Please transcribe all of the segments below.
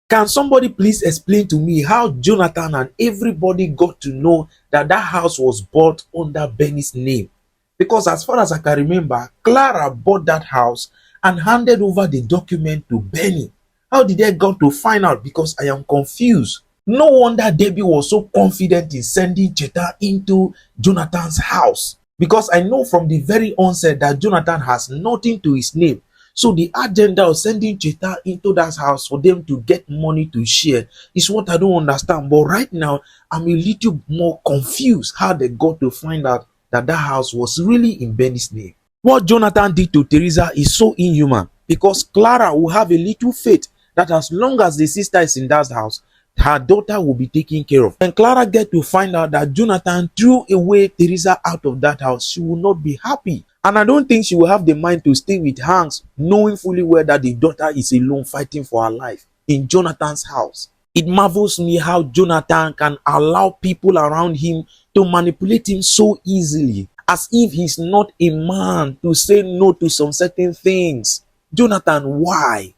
Can somebody please explain to me how Jonathan and everybody got to know that that house was bought under Benny's name? Because as far as I can remember, Clara bought that house and handed over the document to Benny. How did they got to find out? Because I am confused. No wonder Debbie was so confident in sending Cheta into Jonathan's house. Because I know from the very onset that Jonathan has nothing to his name. So the agenda of sending Cheta into that house for them to get money to share is what I don't understand. But right now, I'm a little more confused how they got to find out that that house was really in Benny's name. What Jonathan did to Theresa is so inhuman, because Clara will have a little faith that as long as the sister is in that house, her daughter will be taken care of. And Clara get to find out that Jonathan threw away Theresa out of that house, she will not be happy. And I don't think she will have the mind to stay with Hanks, knowing fully well that the daughter is alone fighting for her life in Jonathan's house. It marvels me how Jonathan can allow people around him to manipulate him so easily, as if he's not a man to say no to some certain things. Jonathan, why?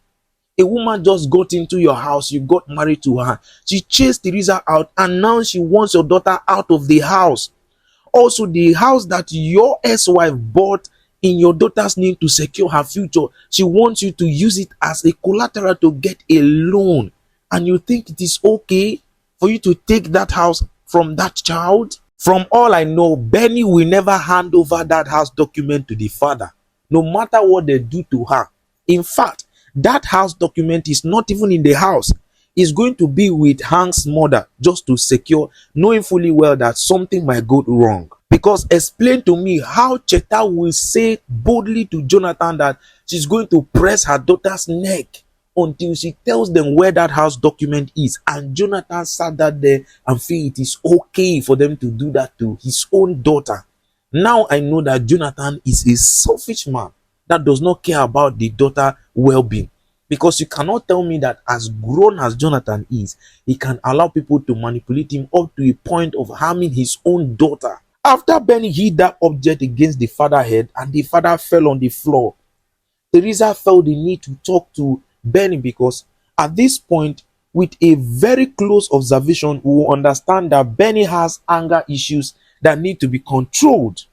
A woman just got into your house, you got married to her, she chased Theresa out, and now she wants your daughter out of the house. Also, the house that your ex-wife bought in your daughter's name to secure her future, she wants you to use it as a collateral to get a loan. And you think it is okay for you to take that house from that child? From all I know, Benny will never hand over that house document to the father, no matter what they do to her. In fact, that house document is not even in the house. It's going to be with Hank's mother, just to secure, knowing fully well that something might go wrong. Because explain to me how Cheta will say boldly to Jonathan that she's going to press her daughter's neck until she tells them where that house document is. And Jonathan sat there and feel it is okay for them to do that to his own daughter. Now I know that Jonathan is a selfish man that does not care about the daughter's well-being. Because you cannot tell me that as grown as Jonathan is, he can allow people to manipulate him up to a point of harming his own daughter. After Benny hit that object against the father's head and the father fell on the floor, Theresa felt the need to talk to Benny, because at this point, with a very close observation, we will understand that Benny has anger issues that need to be controlled.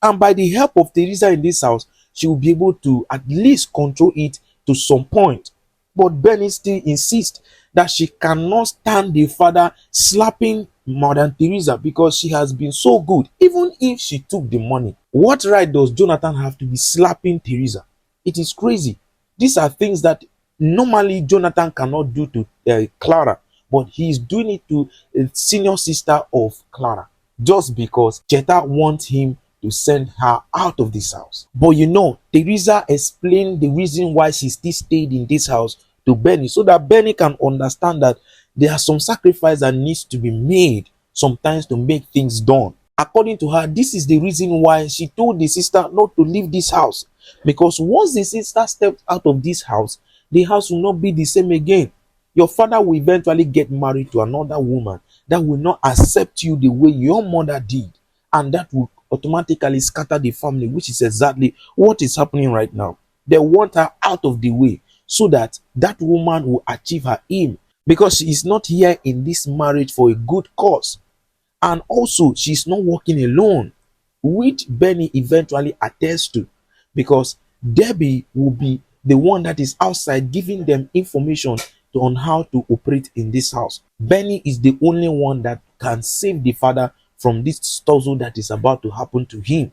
And by the help of Theresa in this house, she will be able to at least control it to some point. But Benny still insists that she cannot stand the father slapping Madam Theresa because she has been so good, even if she took the money. What right does Jonathan have to be slapping Theresa? It is crazy. These are things that normally Jonathan cannot do to Clara, but he is doing it to a senior sister of Clara, just because Cheta wants him to send her out of this house. But you know, Theresa explained the reason why she still stayed in this house to Benny, so that Benny can understand that there are some sacrifice that needs to be made sometimes to make things done. According to her, this is the reason why she told the sister not to leave this house, because once the sister steps out of this house, the house will not be the same again. Your father will eventually get married to another woman that will not accept you the way your mother did, and that will automatically scatter the family, which is exactly what is happening right now. They want her out of the way so that that woman will achieve her aim, because she is not here in this marriage for a good cause. And also, she's not working alone, which Benny eventually attests to, because Debbie will be the one that is outside giving them information on how to operate in this house. Benny is the only one that can save the father from this tussle that is about to happen to him.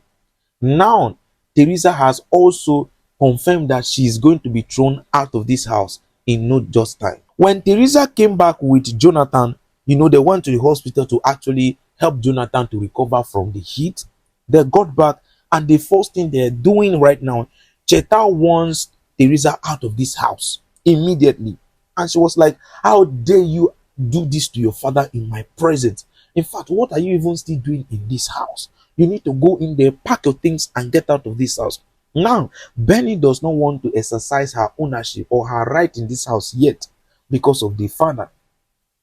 Now, Theresa has also confirmed that she is going to be thrown out of this house in no just time. When Theresa came back with Jonathan, you know, they went to the hospital to actually help Jonathan to recover from the heat. They got back, and the first thing they're doing right now, Cheta wants Theresa out of this house immediately. And she was like, how dare you do this to your father in my presence? In fact, what are you even still doing in this house? You need to go in there, pack your things, and get out of this house. Now, Benny does not want to exercise her ownership or her right in this house yet because of the father.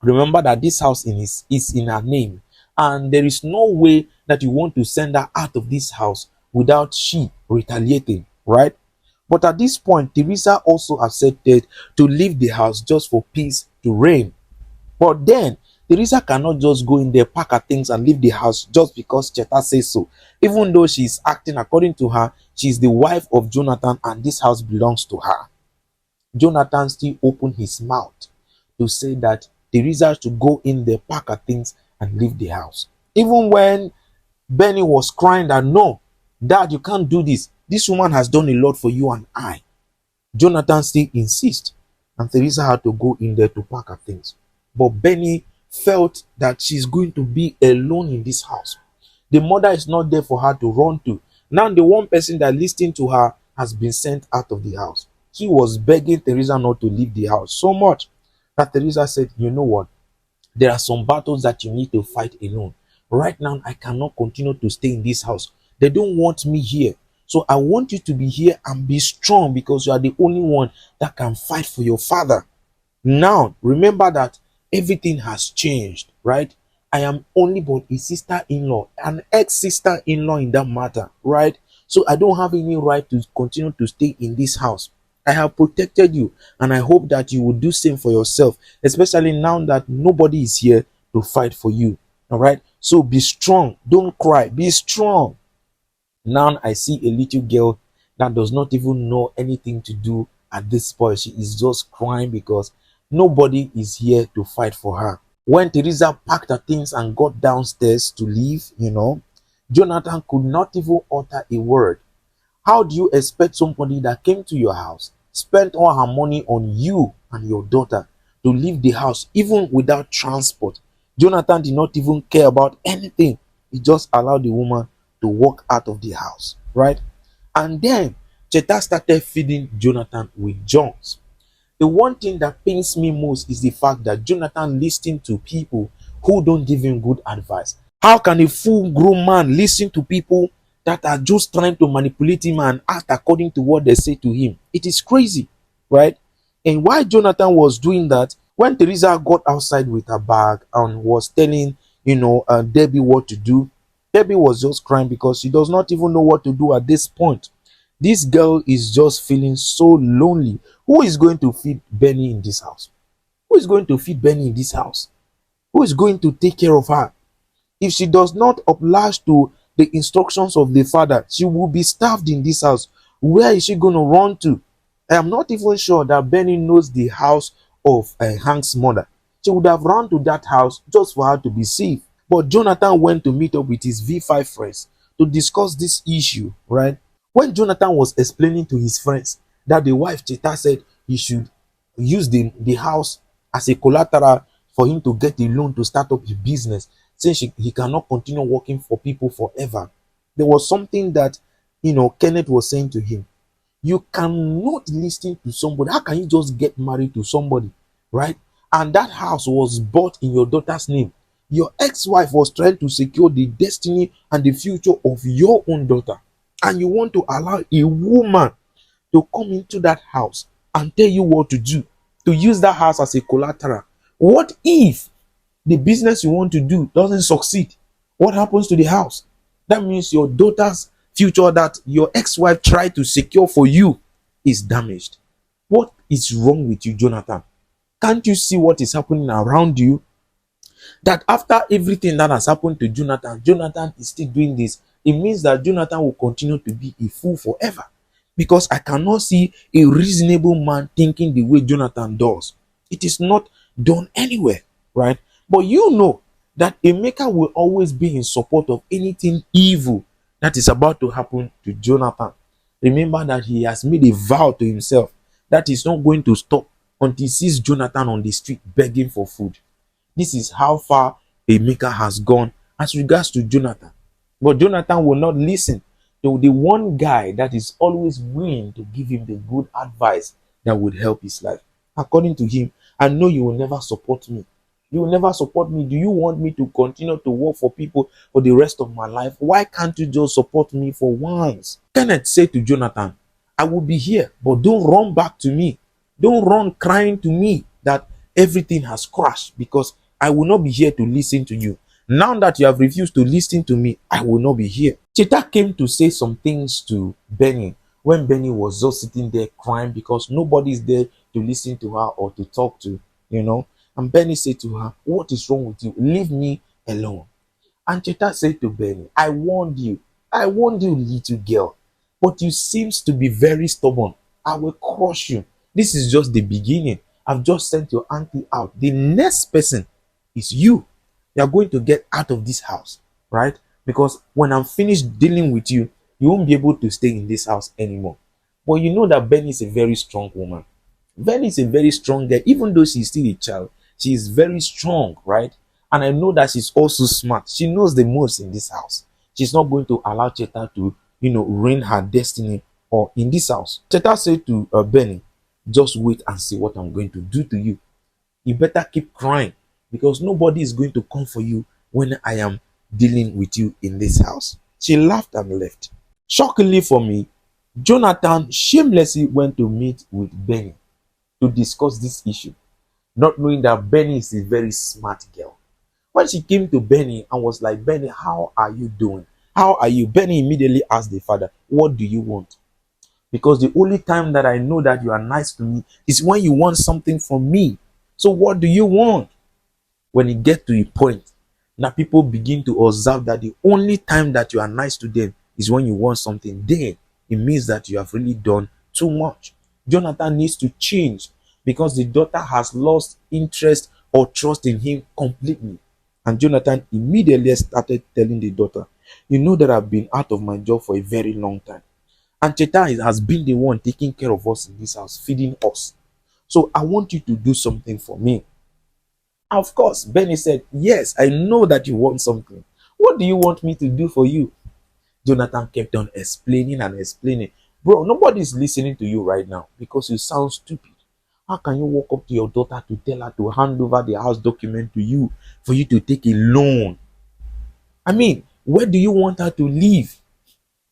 Remember that this house is in her name, and there is no way that you want to send her out of this house without she retaliating, right? But at this point, Theresa also accepted to leave the house just for peace to reign. But then Theresa cannot just go in there, pack her things, and leave the house just because Cheta says so. Even though she's acting according to her, she's the wife of Jonathan and this house belongs to her. Jonathan still opened his mouth to say that Theresa should go in there, pack her things, and leave the house. Even when Benny was crying that, no, Dad, you can't do this. This woman has done a lot for you and I. Jonathan still insists, and Theresa had to go in there to pack her things. But Benny felt that she's going to be alone in this house. The mother is not there for her to run to. Now the one person that listened to her has been sent out of the house. He was begging Theresa not to leave the house so much that Theresa said, you know what? There are some battles that you need to fight alone. Right now, I cannot continue to stay in this house. They don't want me here. So I want you to be here and be strong because you are the only one that can fight for your father. Now, remember that everything has changed, right? I am only but a sister-in-law, an ex-sister-in-law in that matter, right? So I don't have any right to continue to stay in this house. I have protected you, and I hope that you will do same for yourself, especially now that nobody is here to fight for you. All right? So be strong. Don't cry. Be strong. Now I see a little girl that does not even know anything to do at this point. She is just crying because nobody is here to fight for her. When Theresa packed her things and got downstairs to leave, Jonathan could not even utter a word. How do you expect somebody that came to your house, spent all her money on you and your daughter, to leave the house even without transport? Jonathan did not even care about anything. He just allowed the woman to walk out of the house, right? And then Cheta started feeding Jonathan with junks. The one thing that pains me most is the fact that Jonathan listened to people who don't give him good advice. How can a full-grown man listen to people that are just trying to manipulate him and act according to what they say to him? It is crazy, right? And while Jonathan was doing that, when Theresa got outside with her bag and was telling, Debbie what to do, Debbie was just crying because she does not even know what to do at this point. This girl is just feeling so lonely. Who is going to feed Benny in this house? Who is going to feed Benny in this house? Who is going to take care of her? If she does not oblige to the instructions of the father, she will be starved in this house. Where is she going to run to? I am not even sure that Benny knows the house of Hank's mother. She would have run to that house just for her to be safe. But Jonathan went to meet up with his V5 friends to discuss this issue, right? When Jonathan was explaining to his friends that the wife Cheta said he should use the house as a collateral for him to get a loan to start up his business, since he cannot continue working for people forever, there was something that Kenneth was saying to him. You cannot listen to somebody. How can you just get married to somebody, right? And that house was bought in your daughter's name. Your ex-wife was trying to secure the destiny and the future of your own daughter, and you want to allow a woman to come into that house and tell you what to do, to use that house as a collateral. What if the business you want to do doesn't succeed? What happens to the house? That means your daughter's future that your ex-wife tried to secure for you is damaged. What is wrong with you, Jonathan? Can't you see what is happening around you? That after everything that has happened to Jonathan is still doing this. It means that Jonathan will continue to be a fool forever. Because I cannot see a reasonable man thinking the way Jonathan does. It is not done anywhere, right? But you know that a maker will always be in support of anything evil that is about to happen to Jonathan. Remember that he has made a vow to himself that he's not going to stop until he sees Jonathan on the street begging for food. This is how far a maker has gone as regards to Jonathan. But Jonathan will not listen to the one guy that is always willing to give him the good advice that would help his life. According to him, I know you will never support me. You will never support me. Do you want me to continue to work for people for the rest of my life? Why can't you just support me for once? Kenneth said to Jonathan, I will be here, but don't run back to me. Don't run crying to me that everything has crashed, because I will not be here to listen to you. Now that you have refused to listen to me, I will not be here. Cheta came to say some things to Benny when Benny was just sitting there crying because nobody is there to listen to her or to talk to, And Benny said to her, what is wrong with you? Leave me alone. And Cheta said to Benny, I warned you. I warned you, little girl. But you seems to be very stubborn. I will crush you. This is just the beginning. I've just sent your auntie out. The next person is you. You are going to get out of this house, right? Because when I'm finished dealing with you, you won't be able to stay in this house anymore. But you know that Benny is a very strong woman. Benny is a very strong girl. Even though she's still a child, she is very strong, right? And I know that she's also smart. She knows the most in this house. She's not going to allow Cheta to, ruin her destiny or in this house. Cheta said to Benny, just wait and see what I'm going to do to you. You better keep crying because nobody is going to come for you when I am dealing with you in this house. She laughed and left. Shockingly for me, Jonathan shamelessly went to meet with Benny to discuss this issue, not knowing that Benny is a very smart girl. When she came to Benny and was like, Benny, how are you doing? How are you? Benny immediately asked the father, what do you want? Because the only time that I know that you are nice to me is when you want something from me. So what do you want? When it gets to a point, now people begin to observe that the only time that you are nice to them is when you want something. Then it means that you have really done too much. Jonathan needs to change because the daughter has lost interest or trust in him completely. And Jonathan immediately started telling the daughter, you know that I've been out of my job for a very long time. And Cheta has been the one taking care of us in this house, feeding us. So I want you to do something for me. Of course, Benny said, yes, I know that you want something. What do you want me to do for you? Jonathan kept on explaining and explaining. Bro, nobody's listening to you right now because you sound stupid. How can you walk up to your daughter to tell her to hand over the house document to you for you to take a loan? I mean, where do you want her to live?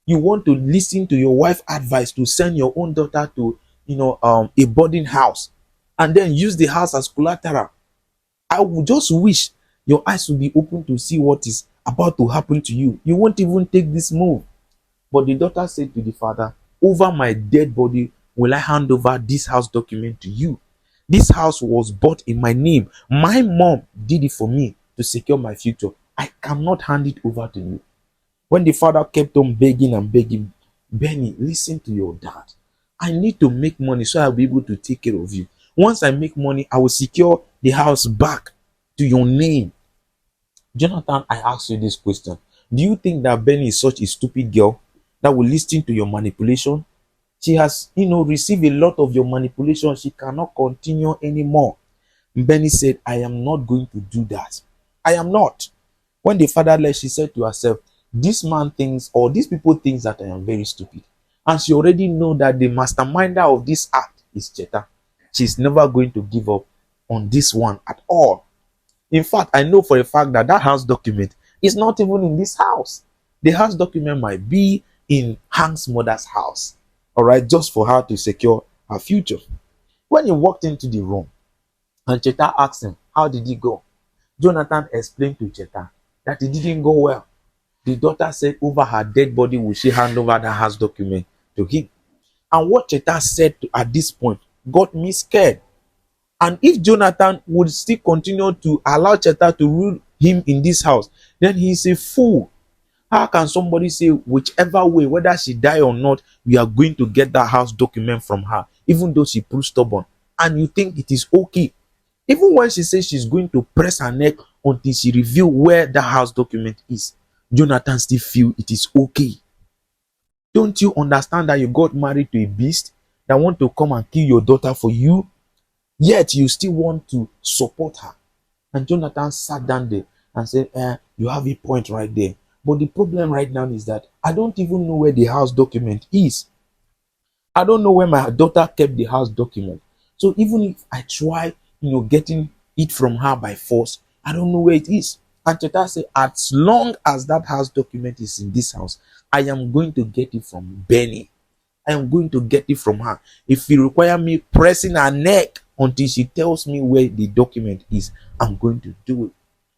You want to listen to your wife's advice to send your own daughter to, a boarding house and then use the house as collateral. I would just wish your eyes would be open to see what is about to happen to you. You won't even take this move. But the daughter said to the father, over my dead body will I hand over this house document to you. This house was bought in my name. My mom did it for me to secure my future. I cannot hand it over to you. When the father kept on begging and begging, Benny, listen to your dad. I need to make money so I'll be able to take care of you. Once I make money, I will secure the house back to your name. Jonathan, I ask you this question. Do you think that Benny is such a stupid girl that will listen to your manipulation? She has, received a lot of your manipulation. She cannot continue anymore. Benny said, I am not going to do that. I am not. When the father left, she said to herself, this man thinks, or these people thinks that I am very stupid. And she already know that the masterminder of this act is Cheta. She's never going to give up on this one at all. In fact, I know for a fact that that house document is not even in this house. The house document might be in Hank's mother's house. All right, just for her to secure her future. When he walked into the room and Cheta asked him, how did he go? Jonathan explained to Cheta that it didn't go well. The daughter said over her dead body will she hand over the house document to him. And what Cheta said at this point got me scared. And if Jonathan would still continue to allow Cheta to rule him in this house, then he is a fool. How can somebody say whichever way, whether she die or not, we are going to get that house document from her, even though she proves stubborn, and you think it is okay? Even when she says she's going to press her neck until she reveal where the house document is, Jonathan still feel it is okay. Don't you understand that you got married to a beast that want to come and kill your daughter for you? Yet you still want to support her. And Jonathan sat down there and said, you have a point right there. But the problem right now is that I don't even know where the house document is. I don't know where my daughter kept the house document. So even if I try, getting it from her by force, I don't know where it is. And Cheta said, as long as that house document is in this house, I am going to get it from Benny. I am going to get it from her. If you require me pressing her neck until she tells me where the document is, I'm going to do it.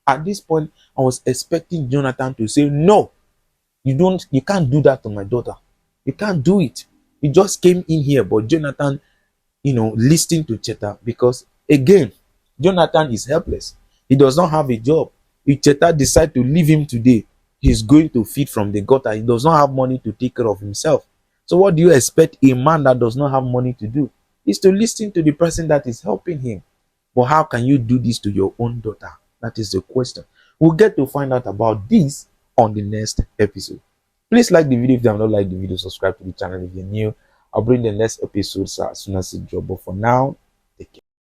At this point, I was expecting Jonathan to say, no, you can't do that to my daughter. You can't do it. You just came in here, but Jonathan, listening to Cheta, because again, Jonathan is helpless. He does not have a job. If Cheta decide to leave him today, he's going to feed from the gutter. He does not have money to take care of himself. So what do you expect a man that does not have money to do? Is to listen to the person that is helping him. But how can you do this to your own daughter? That is the question. We'll get to find out about this on the next episode. Please like the video if you have not liked the video. Subscribe to the channel if you're new. I'll bring the next episodes as soon as it drops. But for now,